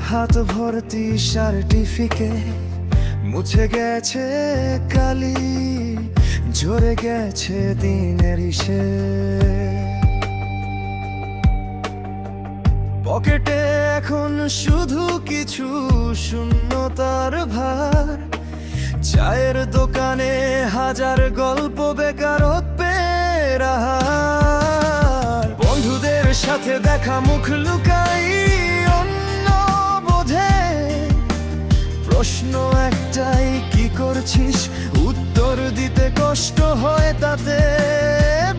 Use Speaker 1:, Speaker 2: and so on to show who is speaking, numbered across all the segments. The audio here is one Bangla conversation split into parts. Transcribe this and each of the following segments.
Speaker 1: হাত ভর্তি সার্টিফিকেট, মুছে গেছে কালি, ঝরে গেছে দিনের পকেটে এখন শুধু কিছু শূন্যতার ভার। চায়ের দোকানে হাজার গল্প বেকারত্বের আহার। বন্ধুদের সাথে দেখা মুখ লুকাই অন্য বোধে, প্রশ্ন একটাই, কি করছিস? উত্তর দিতে কষ্ট হয় তাতে।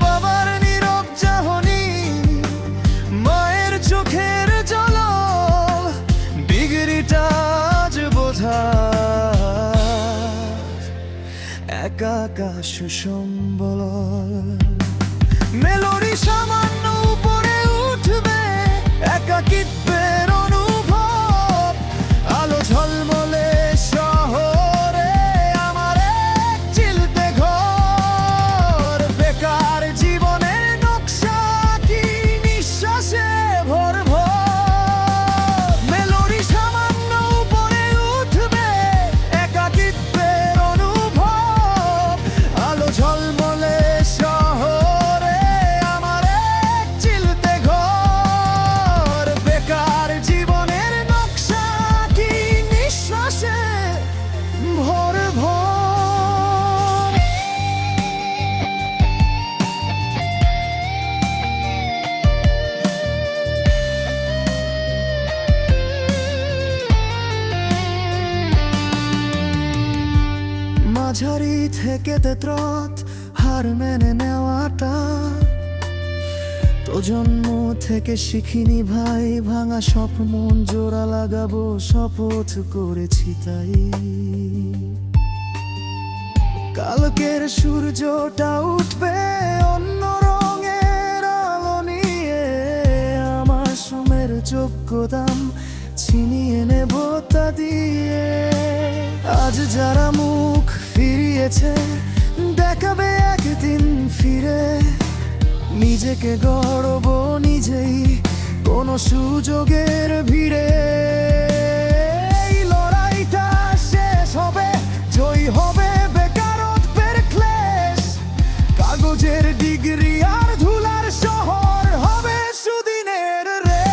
Speaker 1: বাবার নীরব চাহনি, মায়ের চোখের জলল, ডিগ্রিটা আজ বোঝা একা একা সুসম্বল। মেলোডি সামান্য উপরে উঠবে, একাকিত্বের অনুভব। আলো ঝলমলে শহরে আমার এক চিলতে ঘর। বেকার জীবনের নকশা কি নিঃশ্বাসে ভর ভর। মেলোডি সামান্য উপরে উঠবে, একাকিত্বের অনুভব। আলো ঝলমলে শহরে আমার এক চিলতে ঘর। বেকার জীবনের নকশা কি নিঃশ্বাসে ভর ভর। মাঝারি থেকে তেত্রত হার মেনে নেওয়াটা তো জন্ম থেকে শিখিনি ভাই। ভাঙা স্বপ্ন জোড়া লাগাবো শপথ করেছি তাই। কালকের সূর্যটা উঠবে অন্য রঙের আলো নিয়ে। আমার সময়ের যোগ্য দাম ছিনিয়ে নেব তা দিয়ে। আজ যারা মুখ ফিরিয়েছে, দেখাবে একদিন ফিরে। নিজেকে গড়ব নিজেই কোনো সুযোগের ভিড়ে। এই লড়াইটা শেষ হবে, জয়ী হবে বেকারত্বের ক্লেশ। কাগজের ডিগ্রি আর ধুলার শহর হবে সুদিনের রেশ।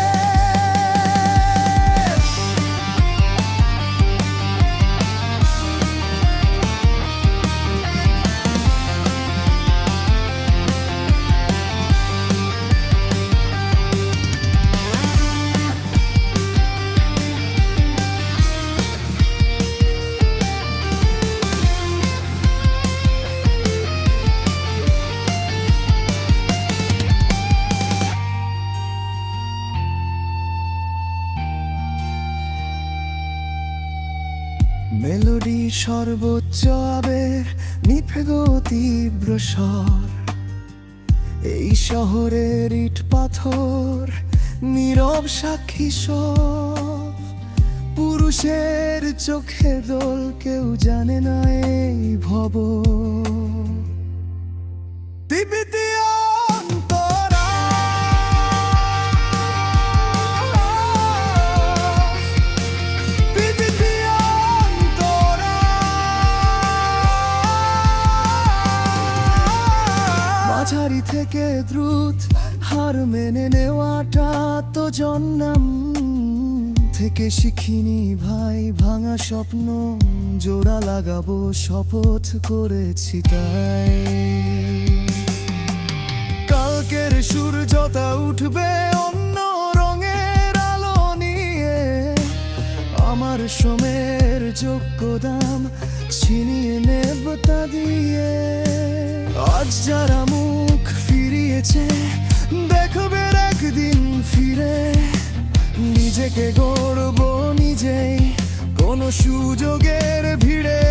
Speaker 1: মেলোডি সর্বোচ্চ আবের, নিভে গো তীব্র স্বর। এই শহরের ইট পাথর নীরব সাক্ষী সব। পুরুষের চোখে দোল, কেউ জানে না এই ভব। দিবিতে অন্তরা মাঝারি থেকে দ্রুত হার মেনে নেওয়াটা তো জন্ম থেকে শিখিনি ভাই। ভাঙা স্বপ্ন জোড়া লাগাবো শপথ করেছি তাই। কালকের সূর্যটা উঠবে অন্য রঙের আলো নিয়ে। আমার সময়ের যোগ্য দাম ছিনিয়ে নেব তা দিয়ে। আজ যারা মুখ ফিরিয়েছে, দেখবে একদিন ফিরে। নিজেকে গড়ব নিজেই কোনো সুযোগের ভিড়ে।